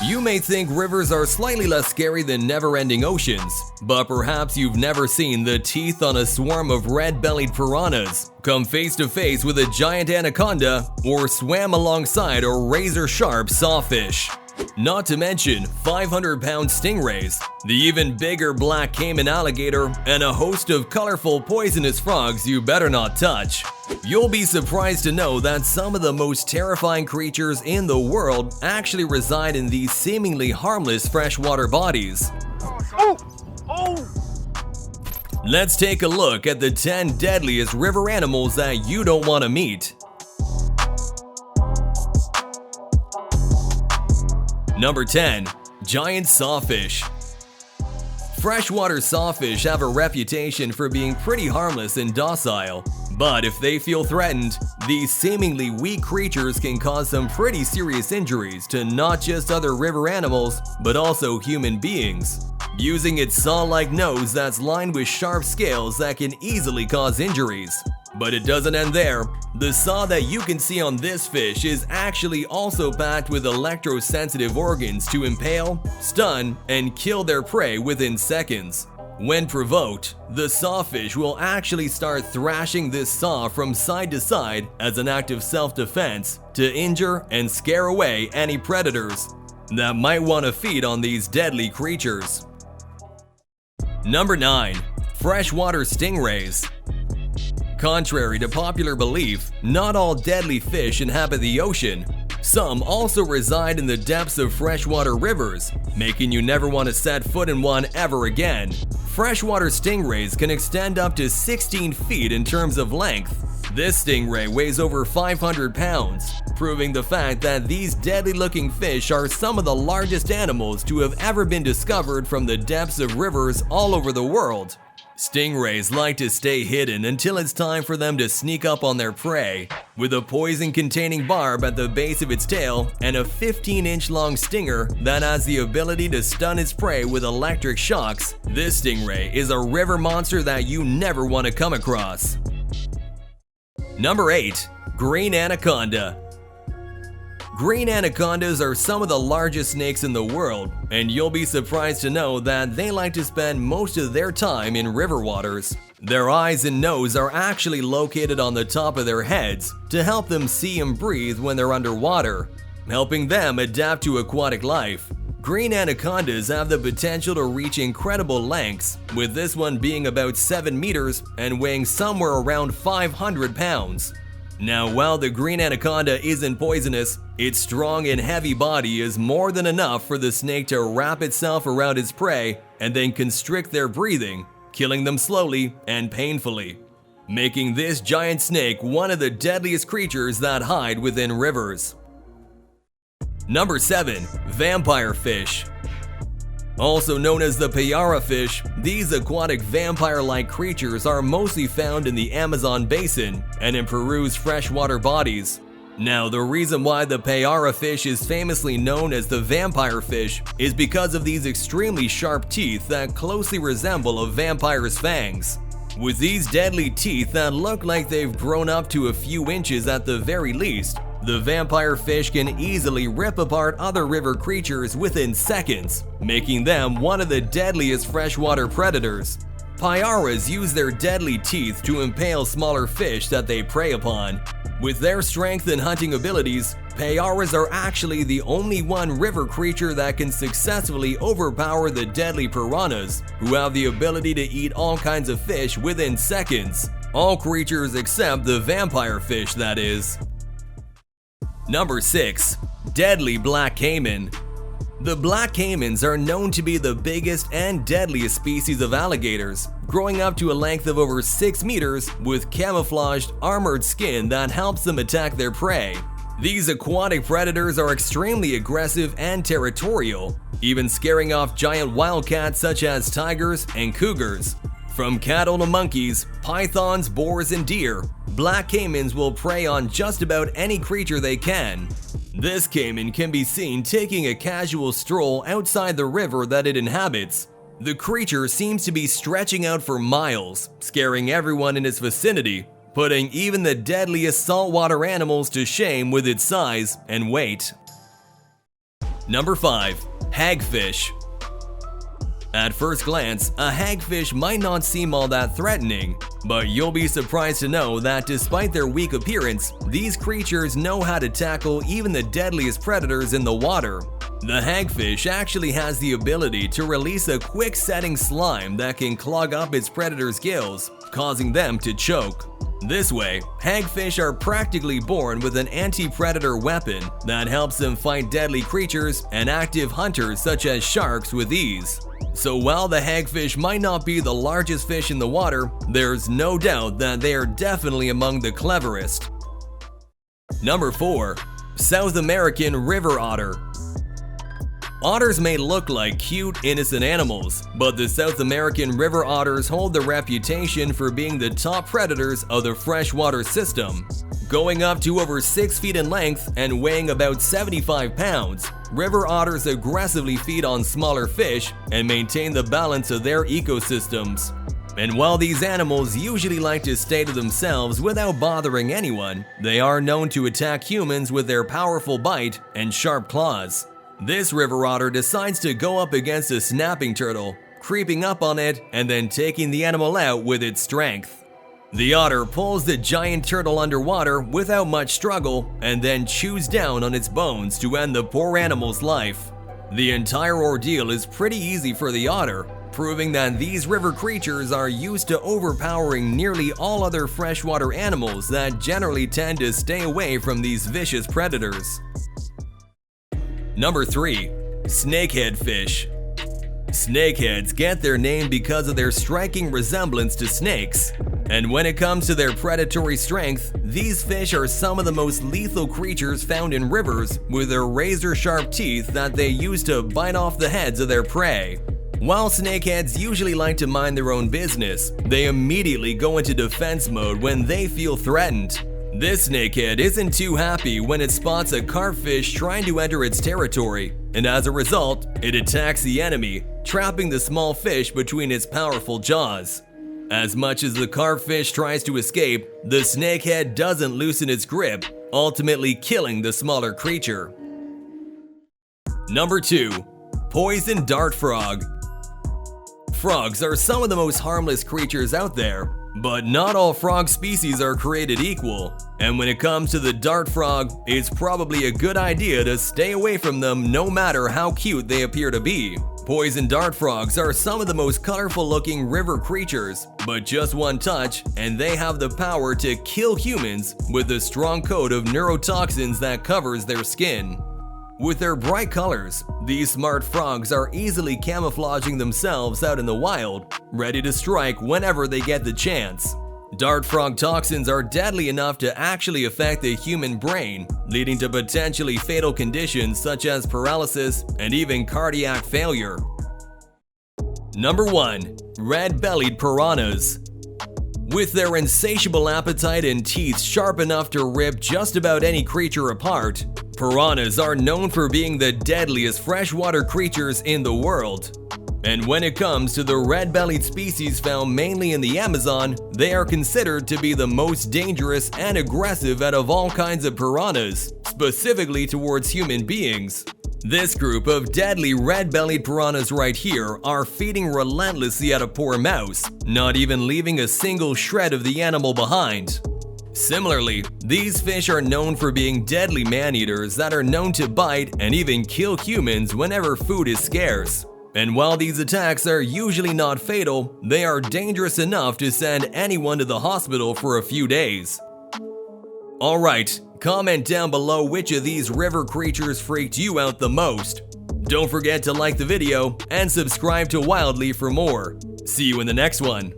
You may think rivers are slightly less scary than never-ending oceans, but perhaps you've never seen the teeth on a swarm of red-bellied piranhas, come face to face with a giant anaconda, or swam alongside a razor-sharp sawfish. Not to mention 500-pound stingrays, the even bigger black caiman alligator, and a host of colorful poisonous frogs you better not touch. You'll be surprised to know that some of the most terrifying creatures in the world actually reside in these seemingly harmless freshwater bodies. Let's take a look at the 10 deadliest river animals that you don't want to meet. Number 10. Giant sawfish. Freshwater sawfish have a reputation for being pretty harmless and docile, but if they feel threatened, these seemingly weak creatures can cause some pretty serious injuries to not just other river animals, but also human beings. Using its saw-like nose that's lined with sharp scales that can easily cause injuries. But it doesn't end there. The saw that you can see on this fish is actually also packed with electrosensitive organs to impale, stun, and kill their prey within seconds. When provoked, the sawfish will actually start thrashing this saw from side to side as an act of self-defense to injure and scare away any predators that might want to feed on these deadly creatures. Number 9. Freshwater stingrays. Contrary to popular belief, not all deadly fish inhabit the ocean. Some also reside in the depths of freshwater rivers, making you never want to set foot in one ever again. Freshwater stingrays can extend up to 16 feet in terms of length. This stingray weighs over 500 pounds, proving the fact that these deadly-looking fish are some of the largest animals to have ever been discovered from the depths of rivers all over the world. Stingrays like to stay hidden until it's time for them to sneak up on their prey. With a poison-containing barb at the base of its tail and a 15-inch long stinger that has the ability to stun its prey with electric shocks, this stingray is a river monster that you never want to come across. Number 8. Green anaconda. Green anacondas are some of the largest snakes in the world, and you'll be surprised to know that they like to spend most of their time in river waters. Their eyes and nose are actually located on the top of their heads to help them see and breathe when they're underwater, helping them adapt to aquatic life. Green anacondas have the potential to reach incredible lengths, with this one being about 7 meters and weighing somewhere around 500 pounds. Now, while the green anaconda isn't poisonous, its strong and heavy body is more than enough for the snake to wrap itself around its prey and then constrict their breathing, killing them slowly and painfully, making this giant snake one of the deadliest creatures that hide within rivers. Number 7. Vampire fish. Also known as the payara fish, these aquatic vampire-like creatures are mostly found in the Amazon basin and in Peru's freshwater bodies. Now, the reason why the payara fish is famously known as the vampire fish is because of these extremely sharp teeth that closely resemble a vampire's fangs. With these deadly teeth that look like they've grown up to a few inches at the very least, the vampire fish can easily rip apart other river creatures within seconds, making them one of the deadliest freshwater predators. Payaras use their deadly teeth to impale smaller fish that they prey upon. With their strength and hunting abilities, payaras are actually the only one river creature that can successfully overpower the deadly piranhas, who have the ability to eat all kinds of fish within seconds. All creatures except the vampire fish, that is. Number 6. Deadly black caiman. The black caimans are known to be the biggest and deadliest species of alligators, growing up to a length of over 6 meters with camouflaged, armored skin that helps them attack their prey. These aquatic predators are extremely aggressive and territorial, even scaring off giant wildcats such as tigers and cougars. From cattle to monkeys, pythons, boars, and deer, black caimans will prey on just about any creature they can. This caiman can be seen taking a casual stroll outside the river that it inhabits. The creature seems to be stretching out for miles, scaring everyone in its vicinity, putting even the deadliest saltwater animals to shame with its size and weight. Number 5. Hagfish. At first glance, a hagfish might not seem all that threatening, but you'll be surprised to know that despite their weak appearance, these creatures know how to tackle even the deadliest predators in the water. The hagfish actually has the ability to release a quick-setting slime that can clog up its predator's gills, causing them to choke. This way, hagfish are practically born with an anti-predator weapon that helps them fight deadly creatures and active hunters such as sharks with ease. So while the hagfish might not be the largest fish in the water, there's no doubt that they are definitely among the cleverest. Number 4. South American river otter. Otters may look like cute, innocent animals, but the South American river otters hold the reputation for being the top predators of the freshwater system. Going up to over 6 feet in length and weighing about 75 pounds, river otters aggressively feed on smaller fish and maintain the balance of their ecosystems. And while these animals usually like to stay to themselves without bothering anyone, they are known to attack humans with their powerful bite and sharp claws. This river otter decides to go up against a snapping turtle, creeping up on it and then taking the animal out with its strength. The otter pulls the giant turtle underwater without much struggle and then chews down on its bones to end the poor animal's life. The entire ordeal is pretty easy for the otter, proving that these river creatures are used to overpowering nearly all other freshwater animals that generally tend to stay away from these vicious predators. Number 3. Snakehead fish. Snakeheads get their name because of their striking resemblance to snakes. And when it comes to their predatory strength, these fish are some of the most lethal creatures found in rivers, with their razor-sharp teeth that they use to bite off the heads of their prey. While snakeheads usually like to mind their own business, they immediately go into defense mode when they feel threatened. This snakehead isn't too happy when it spots a carpfish trying to enter its territory, and as a result, it attacks the enemy, trapping the small fish between its powerful jaws. As much as the carpfish tries to escape, the snakehead doesn't loosen its grip, ultimately killing the smaller creature. Number 2. Poison dart frog. Frogs are some of the most harmless creatures out there, but not all frog species are created equal, and when it comes to the dart frog, it's probably a good idea to stay away from them no matter how cute they appear to be. Poison dart frogs are some of the most colorful looking river creatures, but just one touch and they have the power to kill humans with a strong coat of neurotoxins that covers their skin. With their bright colors, these smart frogs are easily camouflaging themselves out in the wild, ready to strike whenever they get the chance. Dart frog toxins are deadly enough to actually affect the human brain, leading to potentially fatal conditions such as paralysis and even cardiac failure. Number 1. Red-bellied piranhas. With their insatiable appetite and teeth sharp enough to rip just about any creature apart, piranhas are known for being the deadliest freshwater creatures in the world. And when it comes to the red-bellied species found mainly in the Amazon, they are considered to be the most dangerous and aggressive out of all kinds of piranhas, specifically towards human beings. This group of deadly red-bellied piranhas right here are feeding relentlessly at a poor mouse, not even leaving a single shred of the animal behind. Similarly, these fish are known for being deadly man-eaters that are known to bite and even kill humans whenever food is scarce. And while these attacks are usually not fatal, they are dangerous enough to send anyone to the hospital for a few days. Alright, comment down below which of these river creatures freaked you out the most. Don't forget to like the video and subscribe to Wildly for more. See you in the next one.